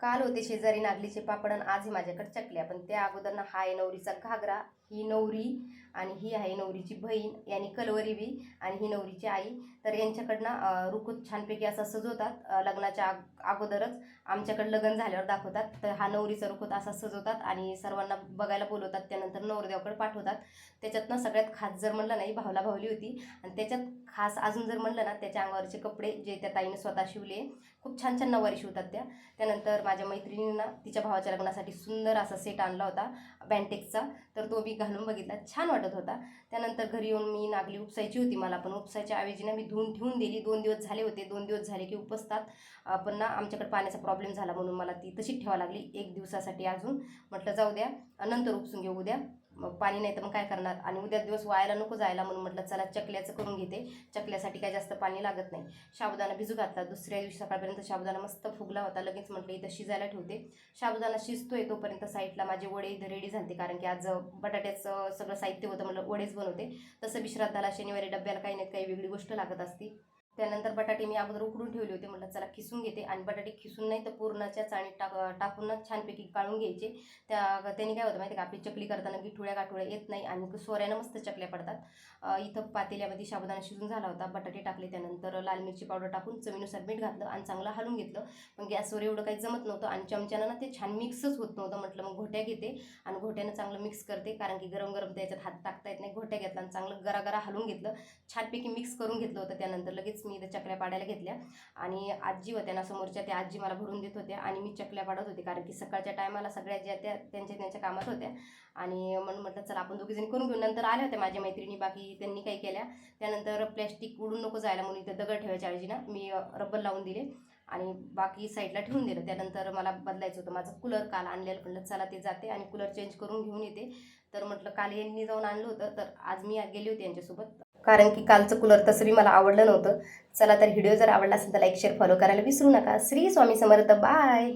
काल होते शेजारी नागलीचे पापड आणि आज ही माझ्याकडे चकल्या. पण त्या अगोदर ना हा आहे नवरीचा घागरा, ही नवरी आणि ही आहे नवरीची बहीण यानी कलवरी बी आणि ही नवरीची आई. तर यांच्याकडनं रुखूत छानपैकी असा सजवतात. लग्नाच्या अगोदरच आमच्याकडे लग्न झाल्यावर दाखवतात. तर हा नवरीचा रुखूत असा सजवतात आणि सर्वांना बघायला बोलवतात. त्यानंतर नवरदेवाकडे पाठवतात. त्याच्यातनं सगळ्यात खास जर म्हणलं नाही भावला भावली होती आणि त्याच्यात खास अजून जर म्हणलं ना त्याच्या अंगावरचे कपडे जे त्या ताईने स्वतः शिवले, खूप छान छान नऊवारी शिवतात त्या. त्यानंतर माझ्या मैत्रिणींना तिच्या भावाच्या लग्नासाठी सुंदर असा सेट आणला होता बँटेक्सचा, तर तो मी घालून बघितला, छान वाटत होता. त्यानंतर घरी येऊन मी नागली उपसायची होती मला, पण उपसायच्या ऐवजी ना मी धुवून ठेवून दिली. 2 दिवस झाले होते, 2 दिवस झाले की उपसतात. पण ना आमच्याकडे पाण्याचा प्रॉब्लेम झाला म्हणून मला ती तशीच ठेवावी लागली 1 दिवसासाठी अजून. म्हटलं जाऊ द्या, नंतर उपसून घेऊ उद्या, मग पाणी नाही तर मग काय करणार आणि उद्या दिवस वायाला नको जायला, म्हणून म्हटलं चला चकल्याचं करून घेते. चकल्यासाठी काय जास्त पाणी लागत नाही. साबुदाणा भिजू घातला. दुसऱ्या दिवशी सकाळपर्यंत साबुदाणा मस्त फुगला होता. लगेच म्हटलं इथं शिजायला ठेवते. साबुदाणा शिजतोय तोपर्यंत साईडला माझे वडे इथं रेडी झाले, कारण की आज बटाट्याचं सगळं साहित्य होतं, म्हटलं वडेच बनवते. तसं बी श्राद्धाला शनिवारी डब्याला काही नाही काही वेगळी गोष्ट लागत असती. त्यानंतर बटाटे मी अगोदर उकडून ठेवले होते. म्हटलं चला खिसून घेते आणि बटाटे खिसून नाही तर पूर्णाच्या चाळणीत टाकूनच छानपैकी काढून घ्यायचे. त्यांनी काय होतं माहिती का, आपली चकली करताना गिठुळ्या गाठुळ्या येत नाही आणि सोऱ्यानं मस्त चकल्या पडतात. इथं पातेल्यामध्ये साबुदाणा शिजून झाला होता. बटाटे टाकले, त्यानंतर लाल मिरची पावडर टाकून चवीनुसार मीठ घातलं आणि चांगलं हलवून घेतलं. पण गॅसवर एवढं काही जमत नव्हतं आणि चमच्यानं ना ते छान मिक्सच होत नव्हतं. म्हटलं मग घोट्या घेते आणि घोट्यानं चांगलं मिक्स करते, कारण की गरम गरम त्याच्यात हात टाकता येत नाही. घोट्या घेतला आणि चांगलं गरा हलवून घेतलं, छानपैकी मिक्स करून घेतलं होतं. त्यानंतर लगेच मी इथं चकल्या पाडायला घेतल्या आणि आजी होत्या ना समोरच्या, त्या आजी मला भरून देत होत्या आणि मी चकल्या पाडत होते, कारण की सकाळच्या टायमाला सगळ्या ज्या त्या त्यांच्या कामात होत्या. आणि म्हणून म्हटलं चला आपण दोघीजणी करून घेऊ. नंतर आल्या होत्या माझ्या मैत्रिणी, बाकी त्यांनी काही केल्या. त्यानंतर प्लॅस्टिक उडून नको जायला म्हणून इथं दगड ठेवायच्या ऐवजी ना मी रब्बर लावून दिले आणि बाकी साईडला ठेवून दिलं. त्यानंतर मला बदलायचं होतं, माझं कूलर काल आणलेलं. म्हटलं चला ते जाते आणि कूलर चेंज करून घेऊन येते. तर म्हटलं काल यांनी जाऊन आणलं होतं, तर आज मी गेली होती यांच्यासोबत, कारण की कालचं कूलर तसं बी मला आवडलं नव्हतं. चला तर व्हिडिओ जर आवडला असेल तर लाईक शेअर फॉलो करायला विसरू नका. श्री स्वामी समर्थ. बाय.